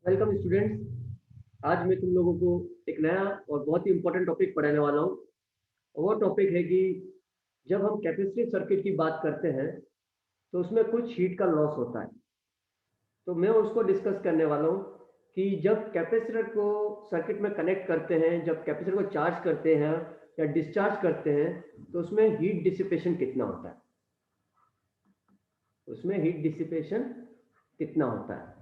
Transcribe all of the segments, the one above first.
Welcome students. आज मैं तुम लोगों को एक नया और बहुत ही इम्पोर्टेंट टॉपिक पढ़ाने वाला हूँ। वो टॉपिक है कि जब हम कैपेसिटिव सर्किट की बात करते हैं तो उसमें कुछ हीट का लॉस होता है। तो मैं उसको डिस्कस करने वाला हूँ कि जब कैपेसिटर को सर्किट में कनेक्ट करते हैं, जब कैपेसिटर को चार्ज करते हैं या डिस्चार्ज करते हैं, तो उसमें हीट डिसिपेशन कितना होता है। उसमें हीट डिसिपेशन कितना होता है।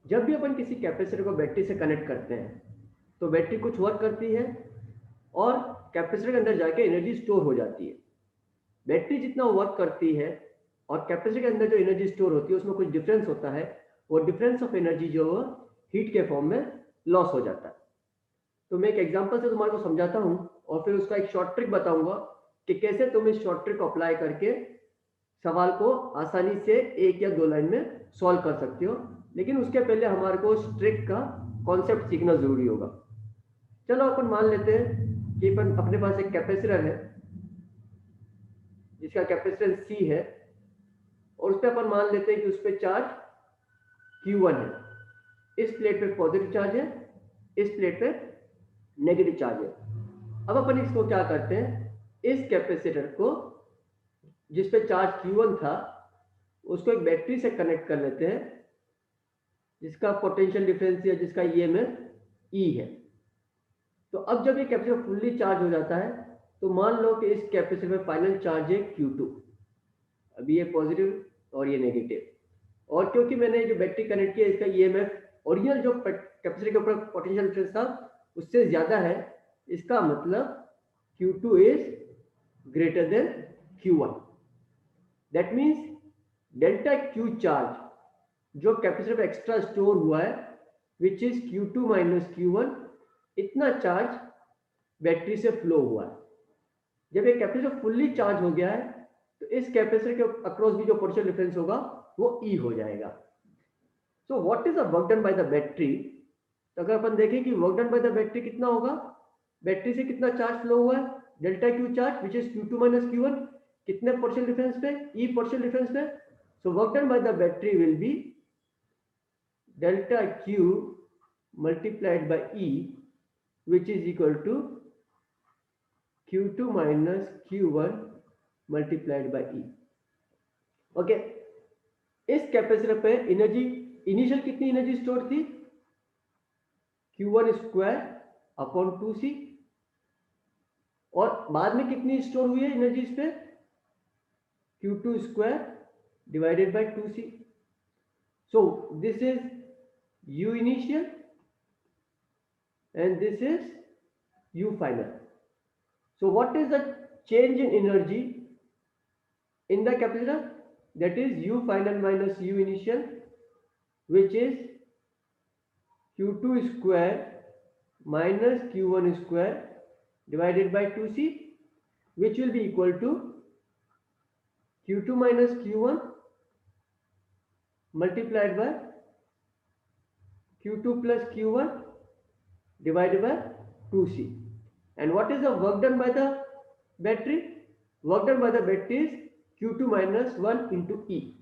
जब भी अपन किसी कैपेसिटर को बैटरी से कनेक्ट करते हैं तो बैटरी कुछ वर्क करती है और कैपेसिटर के अंदर जाके एनर्जी स्टोर हो जाती है। बैटरी जितना वर्क करती है और कैपेसिटर के अंदर जो एनर्जी स्टोर होती है उसमें कुछ डिफरेंस होता है। वो डिफरेंस ऑफ एनर्जी जो हीट के फॉर्म में लॉस हो जाता है। तो मैं एक एग्जांपल से तुम्हारे को समझाता हूँ और फिर उसका एक शॉर्ट ट्रिक बताऊंगा कि कैसे तुम इस शॉर्ट ट्रिक को अप्लाई करके सवाल को आसानी से एक या दो लाइन में सॉल्व कर सकते हो। लेकिन उसके पहले हमारे को उस ट्रिक का कॉन्सेप्ट सीखना जरूरी होगा। चलो अपन मान लेते हैं कि अपन अपने पास एक कैपेसिटर है जिसका कैपेसिटेंस C है और उस पर अपन मान लेते हैं कि उस पर चार्ज Q1 है। इस प्लेट पे पॉजिटिव चार्ज है, इस प्लेट पे नेगेटिव चार्ज है। अब अपन इसको क्या करते हैं, इस कैपेसिटर को जिस पे चार्ज Q1 था उसको एक बैटरी से कनेक्ट कर लेते हैं जिसका पोटेंशियल डिफरेंस या जिसका ईएमएफ E है। तो अब जब ये कैपेसिटर फुल्ली चार्ज हो जाता है तो मान लो कि इस कैपेसिटर में फाइनल चार्ज है Q2। अभी ये पॉजिटिव और ये नेगेटिव, और क्योंकि मैंने जो बैटरी कनेक्ट किया इसका ईएमएफ ओरिजिनल जो कैपेसिटर के ऊपर पोटेंशियल डिफरेंस था उससे ज्यादा है, इसका मतलब Q2 is greater than Q1। That means delta Q charge जो कैपेसिटर पे एक्स्ट्रा स्टोर हुआ है which is Q2 minus Q1, इतना चार्ज बैटरी से फ्लो हुआ है। जब ये कैपेसिटर फुल्ली चार्ज हो गया है तो इस कैपेसिटर के अक्रॉस भी जो पोटेंशियल डिफरेंस होगा वो E हो जाएगा। So what is the work done by the battery. तो अगर अपन देखें कि work done by the battery कितना होगा, बैटरी से कितना चार्ज फ्लो हुआ है, delta Q charge which is Q2 minus Q1, कितने पोटेंशियल डिफरेंस पे, E पोटेंशियल डिफरेंस पे। So work done by the battery will be delta Q multiplied by E which is equal to Q2 minus Q1 multiplied by E। Okay, इस capacitor पे energy initial कितनी energy store थी, Q1 square upon 2C, और बाद में कितनी store हुई है एनर्जी इस पे, Q2 square divided bye 2C। So this is U initial and this is U final. So what is the change in energy in the capacitor, that is U final minus U initial which is Q2 square minus Q1 square divided by 2C, which will be equal to Q2 minus Q1 multiplied by Q2 plus Q1 divided by 2C. And what is the work done by the battery? Work done by the battery is Q2 minus 1 into E.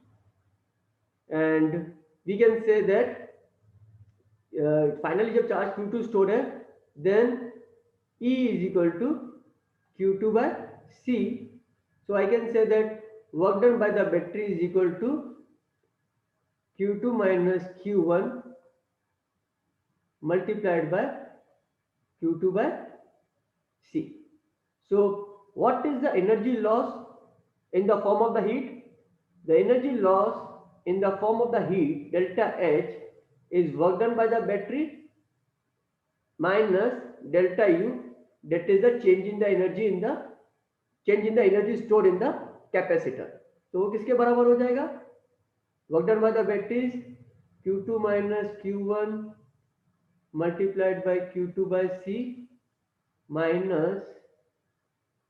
And we can say that finally जब charge Q2 store है then E is equal to Q2 by C. So I can say that work done by the battery is equal to Q2 minus Q1 multiplied by Q2 by C. So what is the energy loss in the form of the heat? The energy loss in the form of the heat delta H is work done by the battery minus delta U, that is the change in the energy stored in the capacitor। तो वो किसके बराबर हो जाएगा, work done by the battery is Q2 minus Q1 multiplied by Q2 by C minus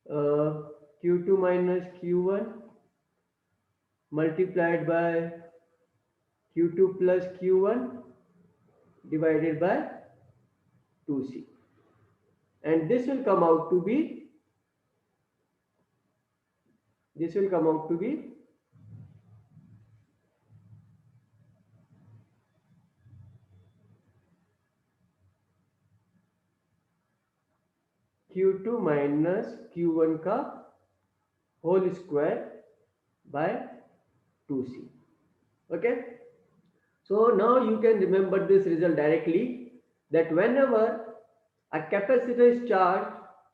Q2 minus Q1 multiplied by Q2 plus Q1 divided by 2C, and this will come out to be Q2 minus Q1 का whole square by 2C. Okay, so now you can remember this result directly, that whenever a capacitor is charged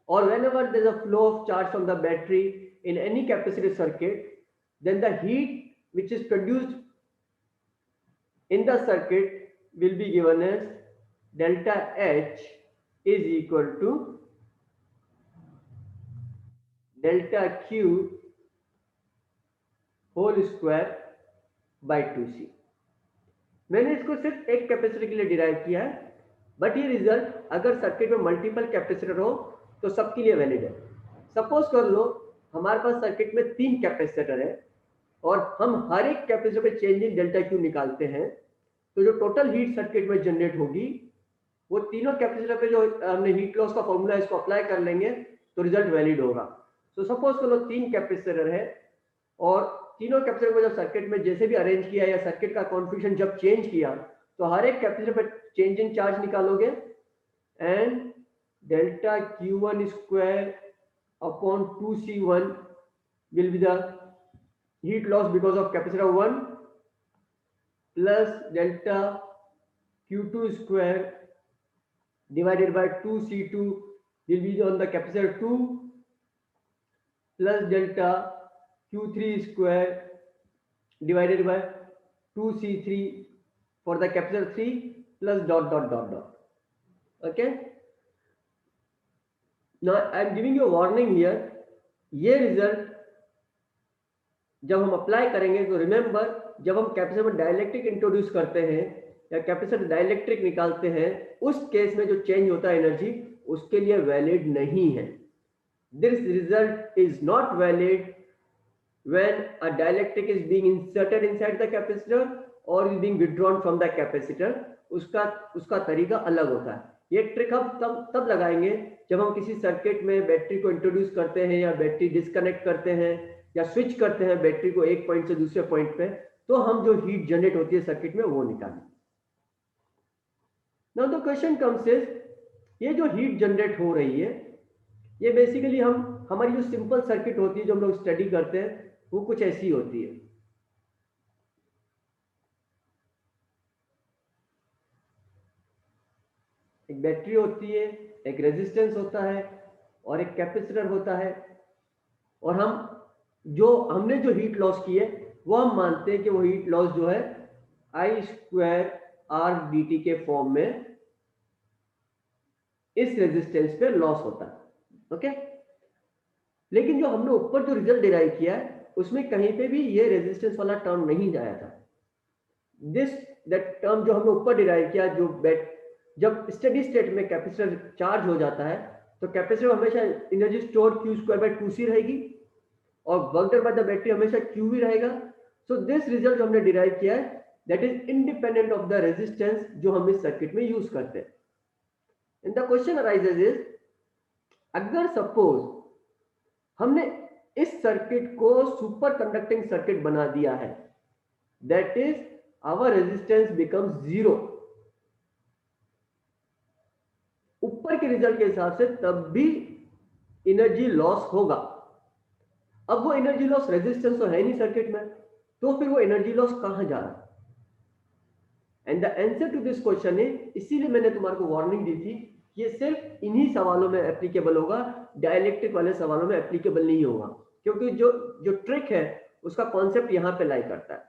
or whenever there is a flow of charge from the battery in any capacitor circuit, then the heat which is produced in the circuit will be given as delta H is equal to delta Q whole square by 2C. मैंने इसको सिर्फ एक capacitor के लिए derive किया है, but ये result अगर सर्किट में मल्टीपल कैपेसिटर हो तो सबके लिए वैलिड है. सपोज कर लो हमारे पास सर्किट में 3 कैपेसिटर है और हम हर एक कैपेसिटर पे चेंज इन डेल्टा क्यू निकालते हैं, तो जो टोटल हीट सर्किट में जनरेट होगी वो तीनों कैपेसिटर पे जो हमने हीट लॉस का फॉर्मूला इसको अप्लाई कर लेंगे तो रिजल्ट वैलिड होगा. सो सपोज कर लो 3 कैपेसिटर है और तीनों कैपेसिटर को जब सर्किट में जैसे भी अरेंज किया या सर्किट का कॉन्फ़िगरेशन जब चेंज किया तो हर एक कैपेसिटर पर चेंज इन चार्ज निकालोगे and delta Q1 square upon 2C1 will be the heat loss because of capacitor 1 plus delta Q2 square divided by 2C2 will be on the capacitor 2 plus delta Q3 square divided by 2C3 for the capacitor 3 plus dot dot dot dot. Okay, now I am giving you a warning here. ये result जब हम apply करेंगे तो remember, जब हम capacitor में dielectric introduce करते हैं या कैपेसिटर डाइलेक्ट्रिक निकालते हैं, उस केस में जो चेंज होता है एनर्जी उसके लिए वैलिड नहीं है. This result is not valid when a dielectric is being inserted inside the capacitor or is being withdrawn from the capacitor. उसका तरीका अलग होता है. ये ट्रिक हम तब लगाएंगे जब हम किसी सर्किट में बैटरी को इंट्रोड्यूस करते हैं या बैटरी डिस्कनेक्ट करते हैं या स्विच करते हैं बैटरी को एक पॉइंट से दूसरे पॉइंट पे, तो हम जो हीट जनरेट होती है सर्किट में वो निकालें. Now the question comes is, ये जो हीट जनरेट हो रही है ये बेसिकली हमारी जो सिंपल सर्किट होती है जो हम लोग स्टडी करते हैं वो कुछ ऐसी होती है. एक बैटरी होती है, एक रेजिस्टेंस होता है और एक कैपेसिटर होता है, और हमने जो हीट लॉस की है वो हम मानते हैं कि वो हीट लॉस जो है I स्क्वायर R dt के फॉर्म में इस रेजिस्टेंस पे लॉस होता है. ओके, लेकिन जो हमने ऊपर जो रिजल्ट डिराइव किया है उसमें कहीं पे भी ये रेजिस्टेंस वाला टर्म नहीं जाया था. दैट टर्म जो हमने ऊपर डिराइव किया, जब स्टेडी स्टेट में कैपेसिटर चार्ज हो जाता है तो कैपेसिटर हमेशा energy store Q square by 2C रहेगी और work done by the battery हमेशा QV रहेगा. सो दिस रिजल्ट जो हमने डिराइव किया है that is independent of the resistance जो हम इस सर्किट में यूज करते हैं. And the question arises is, अगर सपोज हमने इस सर्किट को सुपर कंडक्टिंग सर्किट बना दिया है, that is our resistance becomes 0. ऊपर के रिजल्ट के हिसाब से तब भी एनर्जी लॉस होगा. अब वो एनर्जी लॉस रेजिस्टेंस तो है नहीं सर्किट में, तो फिर वो एनर्जी लॉस कहां जा रहा है? And the answer to this question is, इसीलिए मैंने तुम्हारे को वार्निंग दी थी, ये सिर्फ इन्हीं सवालों में एप्लीकेबल होगा, डाइलेक्ट्रिक वाले सवालों में एप्लीकेबल नहीं होगा, क्योंकि जो ट्रिक है उसका कॉन्सेप्ट यहां पे लाई करता है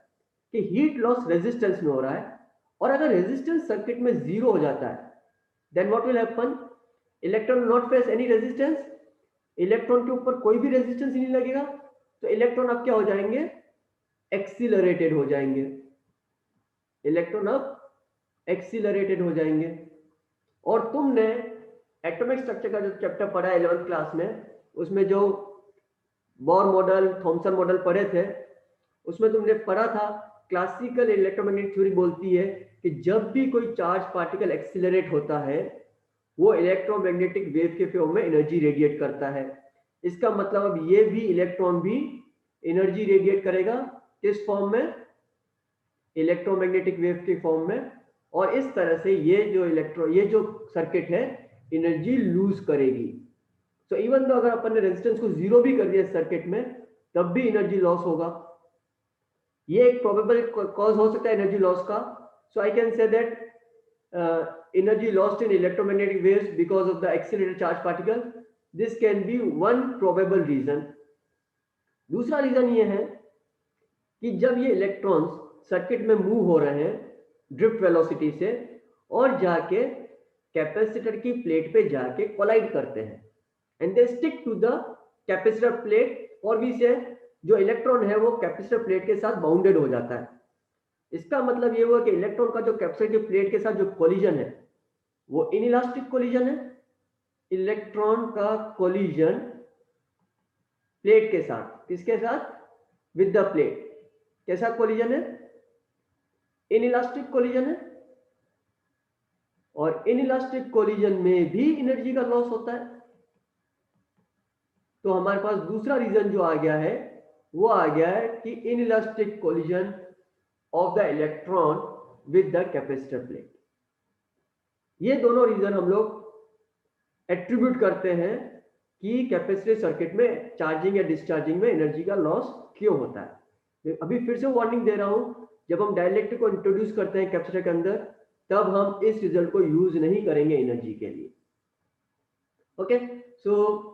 कि हीट लॉस रेजिस्टेंस में हो रहा है, और अगर रेजिस्टेंस सर्किट में 0 हो जाता है then what will happen? Electron not face any resistance, electron के ऊपर कोई भी रेजिस्टेंस नहीं लगेगा, तो इलेक्ट्रॉन अब क्या हो जाएंगे? एक्सीलरेटेड हो जाएंगे. इलेक्ट्रॉन अब एक्सीलरेटेड हो जाएंगे. और तुमने एटॉमिक स्ट्रक्चर का जो चैप्टर पढ़ा है 11th क्लास में, उसमें जो बोर मॉडल, थॉमसन मॉडल पढ़े थे, उसमें तुमने पढ़ा था क्लासिकल इलेक्ट्रोमैग्नेटिक थ्योरी बोलती है कि जब भी कोई चार्ज पार्टिकल एक्सीलरेट होता है वो इलेक्ट्रोमैग्नेटिक वेव के फॉर्म में एनर्जी रेडिएट करता है. इसका मतलब अब ये भी इलेक्ट्रॉन भी एनर्जी रेडिएट करेगा, किस फॉर्म में? इलेक्ट्रोमैग्नेटिक वेव के फॉर्म में. और इस तरह से ये जो सर्किट है एनर्जी लूज करेगी. सो इवन तो अगर अपन ने रेजिस्टेंस को जीरो भी कर दिया सर्किट में तब भी एनर्जी लॉस होगा। ये एक प्रोबेबल कॉज हो सकता है एनर्जी लॉस का। So I can say that energy lost in electromagnetic waves because of the accelerated charge particle, this can be one probable reason। दूसरा रीजन ये है कि जब ये इलेक्ट्रॉन्स सर्किट में मूव हो रहे हैं ड्रिफ्ट वेलोसिटी से और जाके कैपेसिटर की प्लेट पे जाके कोलाइड करते हैं and they stick to the capacitor plate और भी से जो इलेक्ट्रॉन है वो कैपेसिटर प्लेट के साथ बाउंडेड हो जाता है। इसका मतलब ये हुआ कि इलेक्ट्रॉन का जो कैपेसिटर की प्लेट के साथ जो कोलिजन है वो इनइलास्टिक कोलिजन है। इलेक्ट्रॉन का कोलिजन प्लेट के साथ, किसके साथ? With the plate. कैसा कोलिजन है? इनइलास्टिक कोलिजन है। और इनइलास्टिक कोलिजन में भी एनर्जी का लॉस होता है। तो हमारे पास दूसरा रीजन जो आ गया है वो आ गया है कि inelastic collision of the electron with the capacitor plate. ये दोनों रीजन हम लोग एट्रीब्यूट करते हैं कि कैपेसिटर सर्किट में चार्जिंग या डिस्चार्जिंग में एनर्जी का लॉस क्यों होता है। अभी फिर से वार्निंग दे रहा हूं, जब हम डाइलेक्ट्रिक को इंट्रोड्यूस करते हैं कैपेसिटर के अंदर तब हम इस रिजल्ट को यूज नहीं करेंगे एनर्जी के लिए। ओके, सो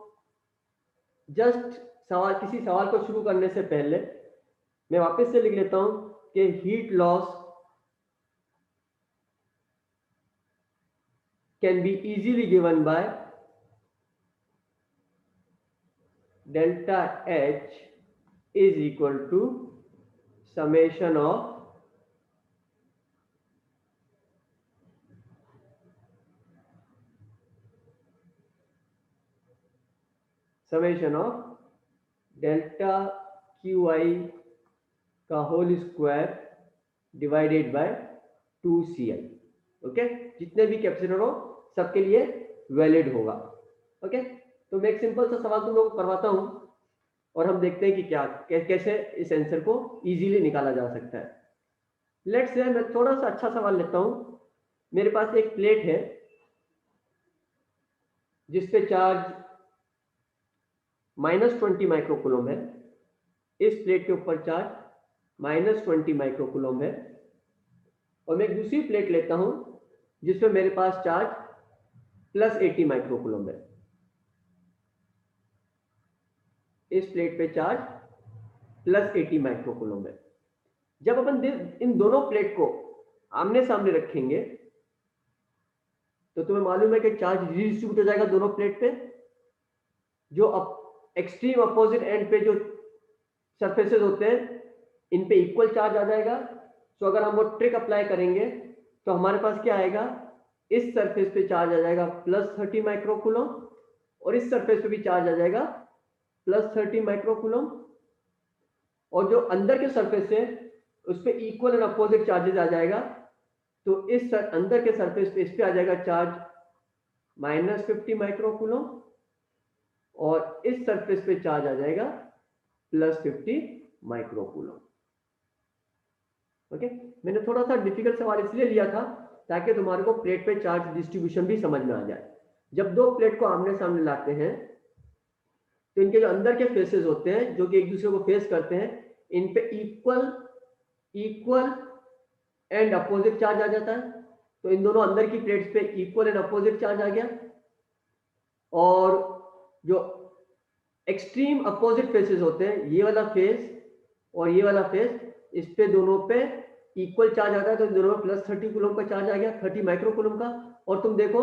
जस्ट किसी सवाल को शुरू करने से पहले मैं वापस से लिख लेता हूं कि heat loss can be easily given by delta H is equal to summation of delta QI का whole square divided by 2CL। Okay, जितने भी कैपेसिटर हो सबके लिए वैलिड होगा। ओके, तो मैं एक सिंपल सा सवाल तुम लोगों को करवाता हूं और हम देखते हैं कि कैसे इस आंसर को इजीली निकाला जा सकता है। लेट्स से मैं थोड़ा सा अच्छा सवाल लेता हूं। मेरे पास एक प्लेट है जिसपे चार्ज -20 माइक्रोकूलम है। इस प्लेट के ऊपर चार्ज -20 माइक्रोकूलम है और मैं एक दूसरी प्लेट लेता हूं जिसपे मेरे पास चार्ज +80 माइक्रोकूलम है। इस प्लेट पे चार्ज +80 माइक्रोकूलम है। जब अपन इन दोनों प्लेट को आमने सामने रखेंगे तो तुम्हें मालूम है कि चार्ज रिडिस्ट्रीब्यूट हो जाएगा दोनों प्लेट पे। जो एक्सट्रीम अपोजिट एंड पे जो सरफेसेस होते हैं इन पे इक्वल चार्ज आ जाएगा। तो अगर हम वो ट्रिक अप्लाई करेंगे तो हमारे पास क्या आएगा, इस सरफेस पे चार्ज आ जाएगा +30 माइक्रोकूलम और इस सरफेस पे भी चार्ज आ जाएगा +30 माइक्रोकूलम और जो अंदर के सरफेस है उस पे इक्वल एंड अपोजिट चार्जेस आ जाएगा। तो इस अंदर के सरफेस पे इस पे आ जाएगा चार्ज -50 माइक्रोकूलम और इस सरफेस पे चार्ज आ जाएगा +50 माइक्रोकूलम। ओके, मैंने थोड़ा सा डिफिकल्ट सवाल इसलिए लिया था ताकि तुम्हारे को प्लेट पे चार्ज डिस्ट्रीब्यूशन भी समझ में आ जाए। जब दो प्लेट को आमने सामने लाते हैं तो इनके जो अंदर के फेसेस होते हैं जो कि एक दूसरे को फेस करते हैं इन पे इक्वल एंड अपोजिट चार्ज आ जाता है। तो इन दोनों अंदर की प्लेट्स पे इक्वल एंड अपोजिट चार्ज आ गया और जो एक्सट्रीम अपोजिट फेसेस होते हैं ये वाला फेस और ये वाला फेस इस पे दोनों पे इक्वल चार्ज आता है। तो इन दोनों में +30 कूलम का चार्ज आ गया, 30 माइक्रोकूलम का। और तुम देखो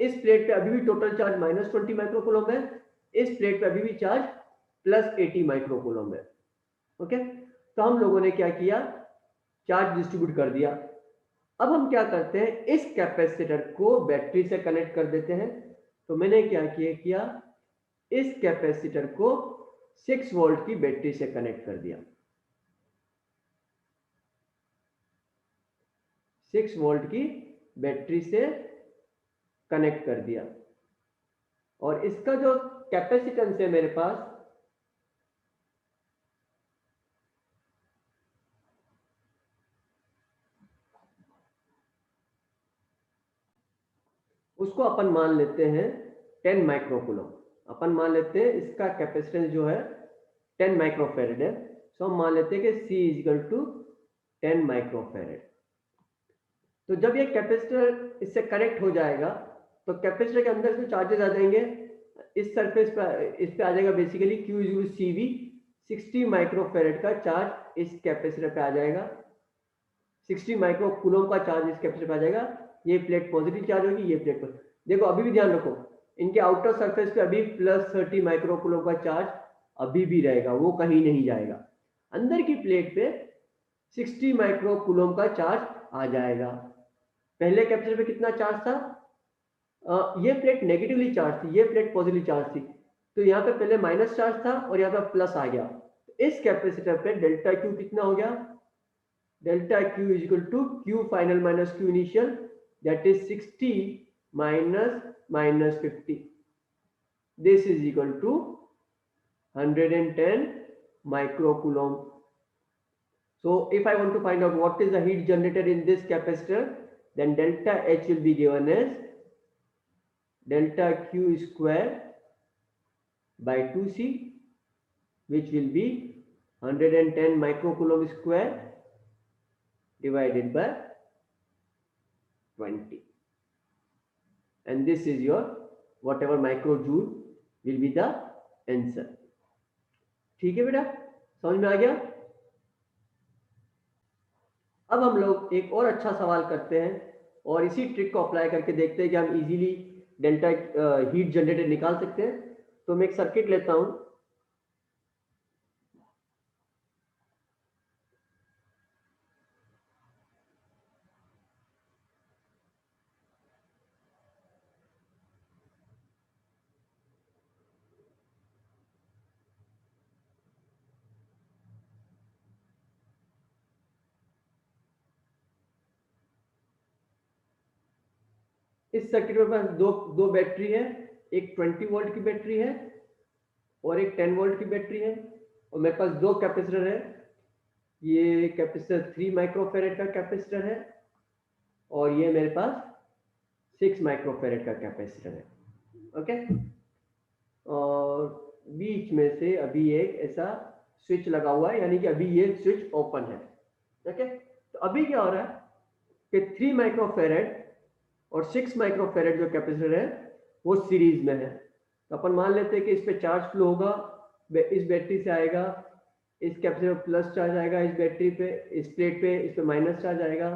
इस प्लेट पे अभी भी टोटल चार्ज -20 माइक्रोकूलम है, इस प्लेट पे अभी भी चार्ज +80 माइक्रोकूलम है। ओके, तो हम लोगों ने क्या किया, चार्ज डिस्ट्रीब्यूट कर दिया। अब हम क्या करते हैं, इस कैपेसिटर को बैटरी से कनेक्ट कर देते हैं। तो मैंने क्या किया इस कैपेसिटर को 6 वोल्ट की बैटरी से कनेक्ट कर दिया। 6 वोल्ट की बैटरी से कनेक्ट कर दिया और इसका जो कैपेसिटेंस है मेरे पास उसको अपन मान लेते हैं 10 माइक्रोकूलम। अपन मान लेते हैं इसका कैपेसिटेंस जो है 10 माइक्रोफेरेड है, सो हम मान लेते हैं कि C इजिकल टू 10 माइक्रोफेरेड। तो जब ये कैपेसिटर इससे कनेक्ट हो जाएगा तो कैपेसिटर के अंदर से चार्जेस आ जाएंगे, इस सरफेस पर इस पे आ जाएगा basically Q is CV, 60 microfarad का चार्ज इस कैपेसिटर पे आ जाएगा, 60 माइक्रो कूलम का चार्ज इस कैपेसिटर पे आ जाएगा। ये प्लेट पॉजिटिव चार्ज होगी, ये प्लेट पर। देखो अभी भी ध्यान रखो, इनके आउटर सरफेस पे अभी +30 माइक्रो कूलम का चार्ज अभी भी रहेगा, वो कहीं नहीं जाएगा। अंदर की प्लेट पे 60 माइक्रो कूलम का चार्ज आ जाएगा। पहले कैपेसिटर पे कितना चार्ज था? ये प्लेट नेगेटिवली चार्ज थी, ये प्लेट पॉजिटिव चार्ज थी, तो यहाँ पे पहले माइनस चार्ज था और यहाँ पे प्लस आ गया। इस कैपेसिटर पे डेल्टा क्यू कितना हो गया? Delta Q is equal to Q final minus Q initial, that is 60 minus 50, this is equal to 110 microcoulomb. So if I want to find out what is the heat generated in this capacitor, then delta H will be given as delta Q square by 2C, which will be 110 microcoulomb square divided by 20, and this is your whatever microjoule will be the answer. ठीक है बेटा, समझ में आ गया? अब हम लोग एक और अच्छा सवाल करते हैं और इसी ट्रिक को अप्लाई करके देखते हैं कि हम इजीली डेल्टा हीट जनरेटेड निकाल सकते हैं। तो मैं एक सर्किट लेता हूं, इस सर्किट में पास दो बैटरी है, एक 20 वोल्ट की बैटरी है और एक 10 वोल्ट की बैटरी है, और मेरे पास दो कैपेसिटर है। ये कैपेसिटर 3 माइक्रोफेरेड का कैपेसिटर है और ये मेरे पास 6 माइक्रोफेरेड का कैपेसिटर है। ओके, और बीच में से अभी एक ऐसा स्विच लगा हुआ है, यानी कि अभी ये स्विच ओपन है। ओके, तो अभी क्या हो रहा है कि 3 माइक्रोफेरेड और 6 माइक्रोफेरेड जो कैपेसिटर है वो सीरीज में है। तो अपन मान लेते हैं कि इस पे चार्ज फ्लो होगा, इस बैटरी से आएगा, इस कैपेसिटर प्लस चार्ज आएगा, इस बैटरी पे, इस प्लेट पे, इस पे माइनस चार्ज आएगा,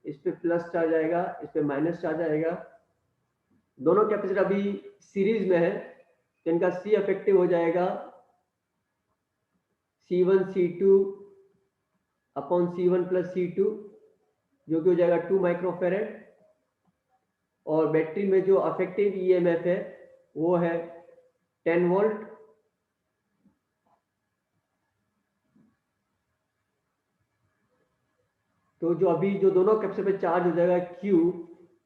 इस पे प्लस चार्ज आएगा, इस पे माइनस चार्ज आएगा। दोनों कैपेसिटर अभी सीरीज में है, तो इनका सी इफेक्टिव हो जाएगा C1 C2 upon C1 plus C2, जो कि हो जाएगा 2 माइक्रोफेरेड, और बैटरी में जो अफेक्टिव ईएमएफ है वो है 10 वोल्ट। तो जो अभी जो दोनों कैपेसिटर पे चार्ज हो जाएगा Q,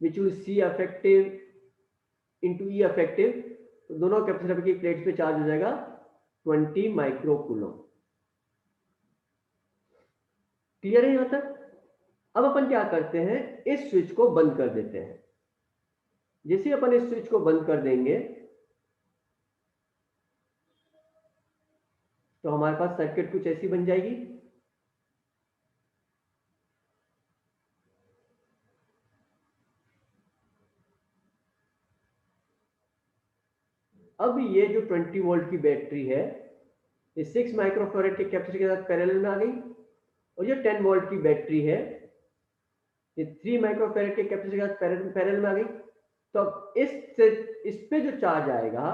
which will C effective into E effective, तो दोनों कैपेसिटर की प्लेट्स पे चार्ज हो जाएगा 20 माइक्रो कूलम। क्लियर है यहां तक? अब अपन क्या करते हैं, इस स्विच को बंद कर देते हैं। जैसे अपन इस स्विच को बंद कर देंगे तो हमारे पास सर्किट कुछ ऐसी बन जाएगी। अब ये जो 20 वोल्ट की बैटरी है ये 6 माइक्रोफेरेड के कैपेसिटर के साथ पैरेलल में आ गई, और ये 10 वोल्ट की बैटरी है ये 3 माइक्रोफेरेड के कैपेसिटर के साथ पैरेलल में आ गई। तो अब इस पे जो चार्ज आएगा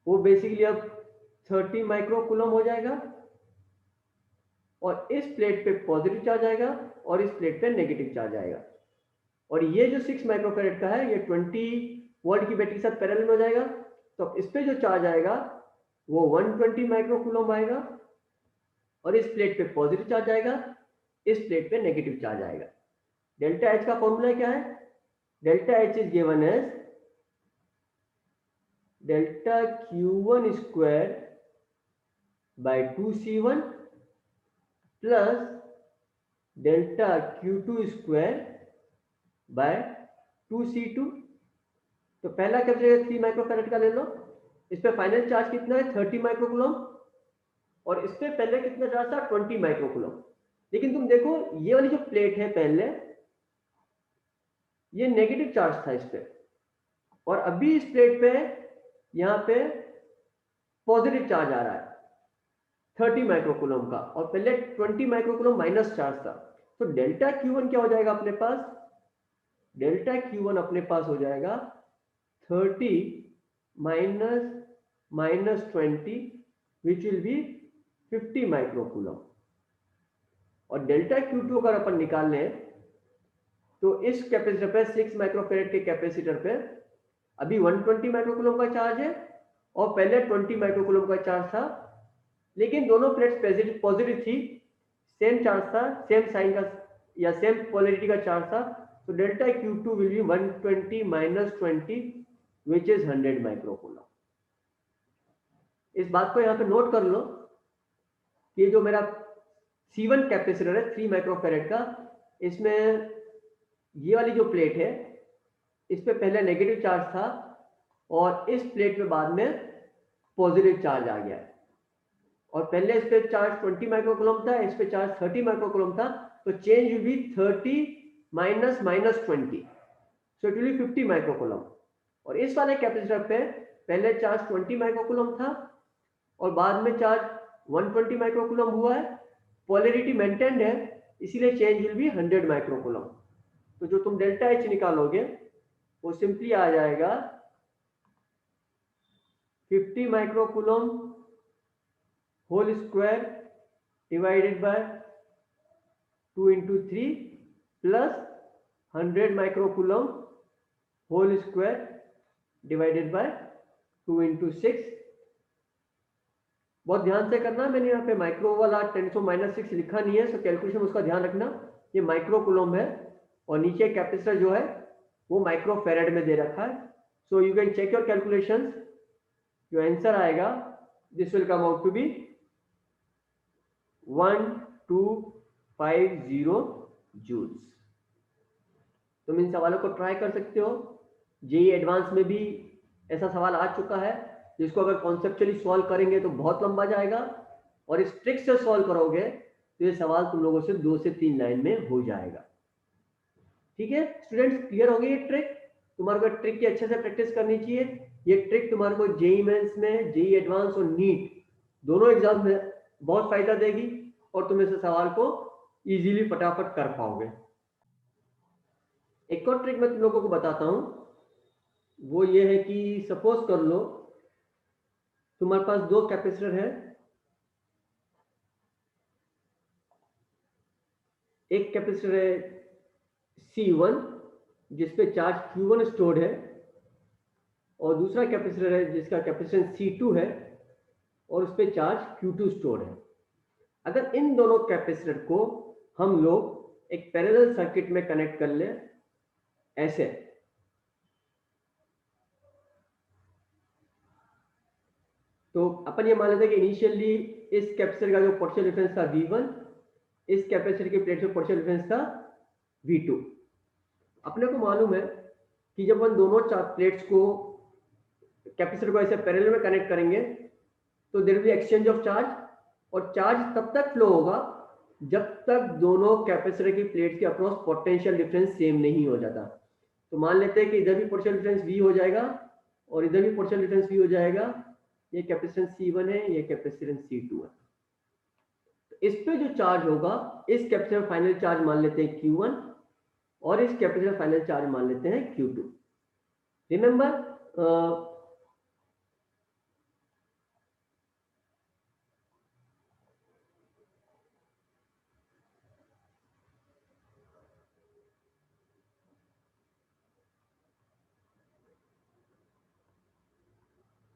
वो बेसिकली अब 30 माइक्रो कूलम हो जाएगा, और इस प्लेट पे पॉजिटिव चार्ज आएगा और इस प्लेट पे नेगेटिव चार्ज आएगा। और ये जो 6 माइक्रोफेरेड का है ये 20 वोल्ट की बैटरी के साथ पैरेलल में हो जाएगा। तो इस पे जो चार्ज आएगा वो 120 माइक्रो कूलम आएगा, और इस प्लेट पे पॉजिटिव चार्ज आएगा, इस प्लेट पे नेगेटिव चार्ज आएगा। डेल्टा एच का फॉर्मूला क्या है? Delta H is given as delta Q1 square by 2C1 plus delta Q2 square by 2C2, तो पहला कैपेसिटर 3 माइक्रोफैराड का ले लो, इस पे फाइनल चार्ज कितना है 30 माइक्रोकूलम, और इस पे पहले कितना चार्ज था 20 माइक्रोकूलम। लेकिन तुम देखो ये वाली जो प्लेट है पहले ये नेगेटिव चार्ज था इस पे, और अभी इस प्लेट पे यहाँ पे पॉजिटिव चार्ज आ रहा है 30 माइक्रोकूलम का, और पहले 20 माइक्रोकूलम माइनस चार्ज था। तो डेल्टा Q1 क्या हो जाएगा अपने पास, डेल्टा Q1 अपने पास हो जाएगा 30 minus 20 which will be 50 microcoulomb. और डेल्टा Q2 अगर अपन निकाल लें तो इस कैपेसिटर पे 6 माइक्रोफैराड के कैपेसिटर पे अभी 120 माइक्रोकूलम का चार्ज है और पहले 20 माइक्रोकूलम का चार्ज था, लेकिन दोनों प्लेट्स पॉजिटिव थी, सेम चार्ज था, सेम साइन का या सेम पोलैरिटी का चार्ज था। तो delta Q2 will be 120 minus 20 which is 100 microcoulomb. इस बात को यहाँ पे नोट कर लो कि जो मेरा C1 कैपेसिटर है 3 माइक्रोफैराड का, इसमें ये वाली जो प्लेट है इस पे पहले नेगेटिव चार्ज था और इस प्लेट पे बाद में पॉजिटिव चार्ज आ गया, और पहले इस पे चार्ज 20 माइक्रोकूलम था, इस पे चार्ज 30 माइक्रोकूलम था। तो change will be 30 minus 20, so it will be 50 microcoulomb. और इस वाले कैपेसिटर पे पहले चार्ज 20 माइक्रोकूलम था और बाद में चार्ज 120 माइक्रोकूलम हुआ है, पोलैरिटी मेंटेन्ड है, इसीलिए चेंज विल बी 100 माइक्रोकूलम। तो जो तुम डेल्टा H निकालोगे वो सिंपली आ जाएगा 50 microcoulomb whole square divided by 2 into 3 plus 100 microcoulomb whole square divided by 2 into 6। बहुत ध्यान से करना, मैंने यहाँ पे माइक्रो वाला 10⁻⁻6 लिखा नहीं है, सो कैलकुलेशन उसका ध्यान रखना। ये माइक्रोकूलम है और नीचे कैपेसिटर जो है वो माइक्रोफैराड में दे रखा है। So you can check your calculations, जो आंसर आएगा this will come out to be 1250 joules. तुम इन सवालों को ट्राई कर सकते हो, जेईई एडवांस में भी ऐसा सवाल आ चुका है जिसको अगर कॉन्सेप्चुअली सॉल्व करेंगे तो बहुत लंबा जाएगा, और इस ट्रिक से सॉल्व करोगे तो ये सवाल तुम लोगों से 2 से 3 लाइन में हो जाएगा। ठीक है स्टूडेंट्स, क्लियर हो गई ये ट्रिक? तुम्हारे को ट्रिक की अच्छे से प्रैक्टिस करनी चाहिए। ये ट्रिक तुम्हारे को जेईई मेंस में, जेईई एडवांस और नीट दोनों एग्जाम में बहुत फायदा देगी और तुम इस सवाल को इजीली फटाफट कर पाओगे। एक और ट्रिक मैं तुम लोगों को बताता हूं, वो ये है कि सपोज कर लो तुम्हारे पास 2 कैपेसिटर है, एक कैपेसिटर है C1 जिसपे चार्ज Q1 स्टोर्ड है, और दूसरा कैपेसिटर है जिसका कैपेसिटेंस C2 है और उस पे चार्ज Q2 स्टोर्ड है। अगर इन दोनों कैपेसिटर को हम लोग एक पैरेलल सर्किट में कनेक्ट कर ले ऐसे, तो अपन ये मान लेते हैं कि इनिशियली इस कैपेसिटर का जो पोटेंशियल डिफरेंस था V1, इस कैपेसिटर की प्लेट में पोटेंशियल डिफरेंस था V2। अपने को मालूम है कि जब हम दोनों प्लेट्स को कैपेसिटर को ऐसे पैरेलल में कनेक्ट करेंगे तो there will be exchange of charge, और चार्ज तब तक फ्लो होगा जब तक दोनों कैपेसिटर की प्लेट्स के अक्रॉस पोटेंशियल डिफरेंस सेम नहीं हो जाता। तो मान लेते हैं कि इधर भी पोटेंशियल डिफरेंस V हो जाएगा और इधर भी पोटेंशियल डिफरेंस V हो जाएगा। ये कैपेसिटेंस C1 है, ये कैपेसिटेंस C2 है। तो इस पे जो चार्ज होगा, इस कैपेसिटर फाइनल चार्ज मान लेते हैं Q1 और इस कैपेसिटर फाइनल चार्ज मान लेते हैं Q2। रिमेंबर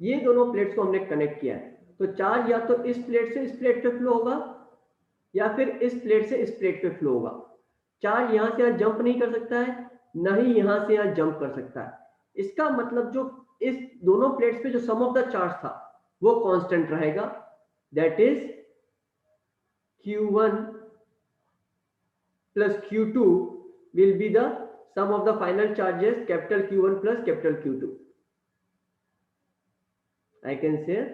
ये दोनों प्लेट्स को हमने कनेक्ट किया है, तो चार्ज या तो इस प्लेट से इस प्लेट पे फ्लो होगा या फिर इस प्लेट से इस प्लेट पे फ्लो होगा। चार्ज यहां से यहां जंप नहीं कर सकता है, ना ही यहां से यहां जंप कर सकता है। इसका मतलब जो इस दोनों प्लेट्स पे जो सम ऑफ द चार्ज था वो कांस्टेंट रहेगा, that is Q1 plus Q2 will be the sum of the final charges capital Q1 plus capital Q2. I can say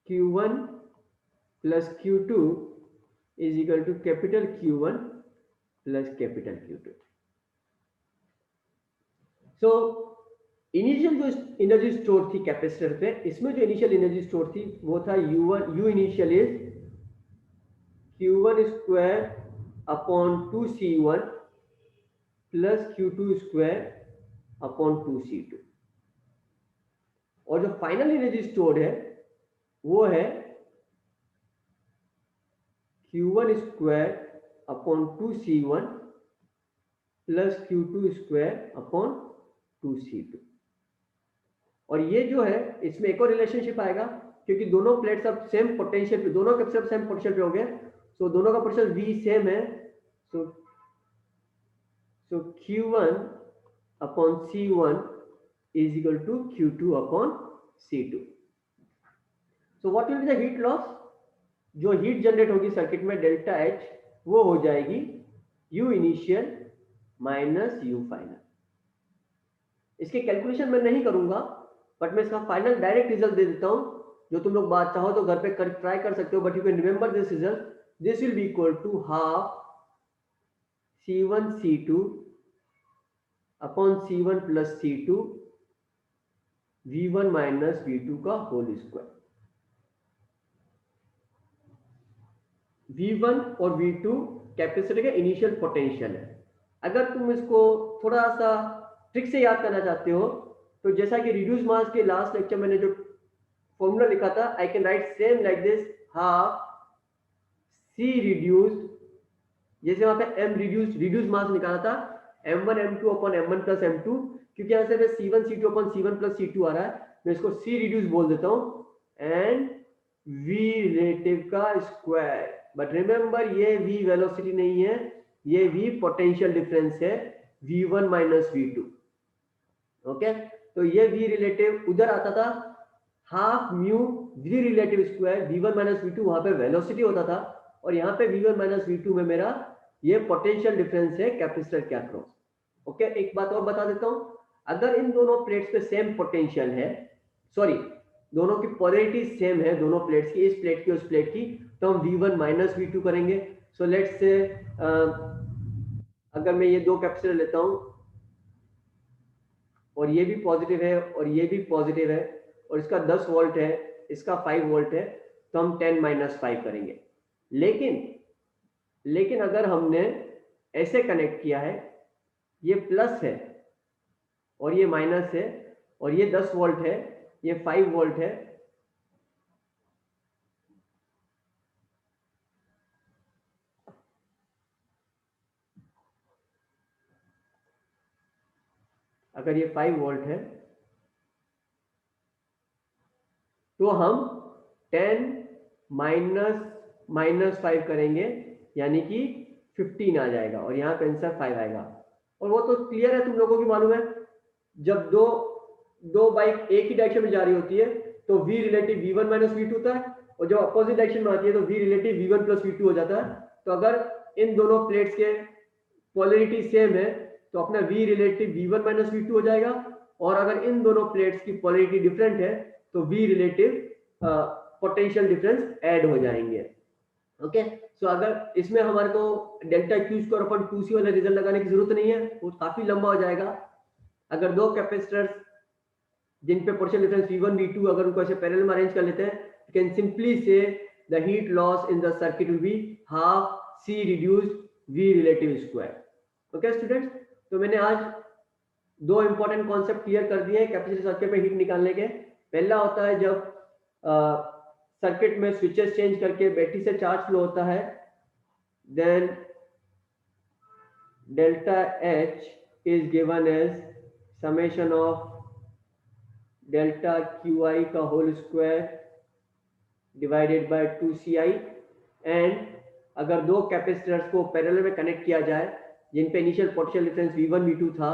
Q1 plus Q2 is equal to capital Q1 plus capital Q2. So initial जो energy store थी capacitor पे, इसमें जो initial energy store थी वो था U1, U initial is Q1 square upon 2C1 plus Q2 square upon 2C2, और जो फाइनल एनर्जी स्टोर है वो है Q1 square upon 2C1 plus Q2 square upon 2C2। और ये जो है इसमें एक और रिलेशनशिप आएगा, क्योंकि दोनों प्लेट्स अब सेम पोटेंशियल पे, दोनों कैपेसिटर सेम पोटेंशियल पे हो गए, सो दोनों का पोटेंशियल V सेम है। So Q1 upon C1 is equal to Q2 upon C2। So what will be the heat loss? जो हीट जनरेट होगी सर्किट में डेल्टा H, वो हो जाएगी U initial minus U final. इसके कैलकुलेशन मैं नहीं करूंगा, बट मैं इसका फाइनल डायरेक्ट रिजल्ट दे देता हूं, जो तुम लोग बात चाहो तो घर पे ट्राई कर सकते हो, but you can remember this result. This will be equal to half C1 C2 upon C1 plus C2 V1 minus V2 का होल स्क्वायर। V1 और V2 कैपेसिटर का इनिशियल पोटेंशियल है। अगर तुम इसको थोड़ा सा ट्रिक से याद करना चाहते हो, तो जैसा कि रिड्यूस मास के लास्ट लेक्चर मैंने जो फॉर्मूला लिखा था, I can write same like this, half C reduced, जैसे वहां पे M रिड्यूस मास निकाला था, M1 M2 upon M1 plus M2, क्योंकि यहां से C1 C2 upon C1 plus C2 आ रहा है, मैं इसको C रिड्यूस बोल देता हूं, एंड V रिलेटिव का स्क्वायर। बट रिमेंबर ये V वेलोसिटी नहीं है, ये V पोटेंशियल डिफरेंस है, V1 माइनस V2। ओके, तो ये V रिलेटिव उधर आता था half mu V relative square, V1 minus V2 वहां पे वेलोसिटी होता था, और यहाँ पे V1 माइनस V2 में मेरा ये पोटेंशियल डिफरेंस है कैपेसिटर के अक्रॉस। ओके, एक बात और बता देता हूं, अगर इन दोनों प्लेट्स पे सेम पोटेंशियल है, सॉरी दोनों की पोलैरिटी सेम है, दोनों प्लेट्स की, इस प्लेट की उस प्लेट की, तो हम V1 माइनस V2 करेंगे। सो लेट्स से अगर मैं ये दो कैपेसिटर लेता हूं, और ये भी पॉजिटिव है और ये भी पॉजिटिव है, और इसका 10 वोल्ट है, इसका 5 वोल्ट है, तो हम 10 माइनस 5 करेंगे। लेकिन अगर हमने ऐसे कनेक्ट किया है, ये प्लस है और ये माइनस है, और ये 10 वोल्ट है, ये 5 वोल्ट है, अगर ये 5 वोल्ट है तो हम 10 माइनस 5 करेंगे, यानी कि 15 आ जाएगा, और यहाँ पे आंसर 5 आएगा। और वो तो क्लियर है, तुम लोगों को मालूम है, जब दो बाइक एक ही डायरेक्शन में जा रही होती है तो V relative V1 minus V2 होता है, और जब अपोजिट डायरेक्शन में आती है तो V relative V1 plus V2 हो जाता है। तो अगर इन दोनों प्लेट्स के पोलैरिटी सेम है तो अपना V relative V1 minus V2 हो जाएगा, और अगर इन दोनों प्लेट्स की पोलैरिटी डिफरेंट है तो V relative potential difference add हो जाएंगे। ओके, सो अगर इसमें हमारे को delta Q square upon 2C वाला रिजल्ट लगाने की जरूरत नहीं है, वो काफी लंबा हो जाएगा। अगर दो कैपेसिटर्स जिन पे पोटेंशियल डिफरेंस V1 V2 अगर उनको ऐसे पैरेलल में अरेंज कर लेते हैं, यू कैन सिंपली से the heat loss in the circuit will be half C reduced V relative square. Okay students, तो मैंने आज दो इंपॉर्टेंट कॉन्सेप्ट क्लियर कर दिए कैपेसिटर सर्किट में हीट निकालने के। पहला होता है जब सर्किट में स्विचेस चेंज करके बैटरी से चार्ज फ्लो होता है, then delta H is given as summation of delta QI का whole square divided by 2CI। And अगर दो कैपेसिटर्स को पैरेलल में कनेक्ट किया जाए जिन पे initial potential difference V1 V2 था,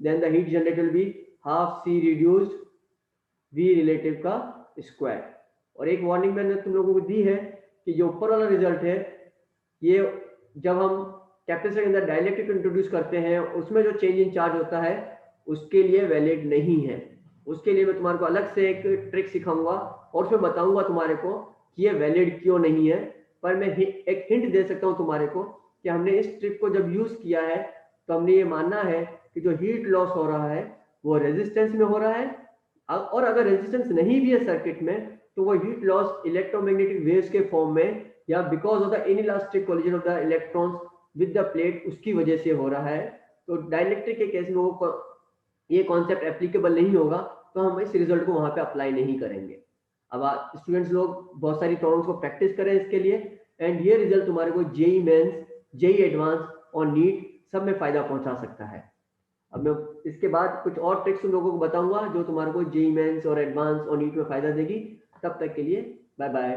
then the heat generated will be half C reduced V relative का स्क्वायर। और एक वार्निंग मैंने तुम लोगों को दी है कि जो ऊपर वाला रिजल्ट है, ये जब हम कैपेसिटर के अंदर डाइलेक्ट्रिक इंट्रोड्यूस करते हैं, उसमें जो चेंज इन चार्ज होता है उसके लिए वैलिड नहीं है। उसके लिए मैं तुम्हारे को अलग से एक ट्रिक सिखाऊंगा और उसमें बताऊंगा तुम्हारे को कि ये वैलिड क्यों नहीं है। पर मैं एक हिंट दे सकता हूँ तुम्हारे को कि हमने इस ट्रिक को जब यूज किया है तो हमने ये मानना है कि जो हीट लॉस हो रहा है वो रेजिस्टेंस में हो रहा है, और अगर रेजिस्टेंस नहीं भी है सर्किट में तो वो हीट लॉस इलेक्ट्रोमैग्नेटिक वेव्स के फॉर्म में या because of the inelastic collision of the electrons with the plate उसकी वजह से हो रहा है। तो डाइलेक्ट्रिक के केस में वो ये कॉन्सेप्ट एप्लीकेबल नहीं होगा, तो हम इस रिजल्ट को वहां पे अप्लाई नहीं करेंगे। अब स्टूडेंट्स लोग बहुत सारी प्रॉब्लम्स को प्रैक्टिस करें इसके लिए, एंड ये रिजल्ट तुम्हारे को जेई मेंस, जेई एडवांस और नीट सब में फायदा पहुंचा सकता है। अब मैं इसके बाद कुछ और ट्रिक्स तुम लोगों को बताऊंगा जो तुम्हारे को जेई मेंस और एडवांस और नीट में फायदा देगी। तब तक के लिए बाय बाय।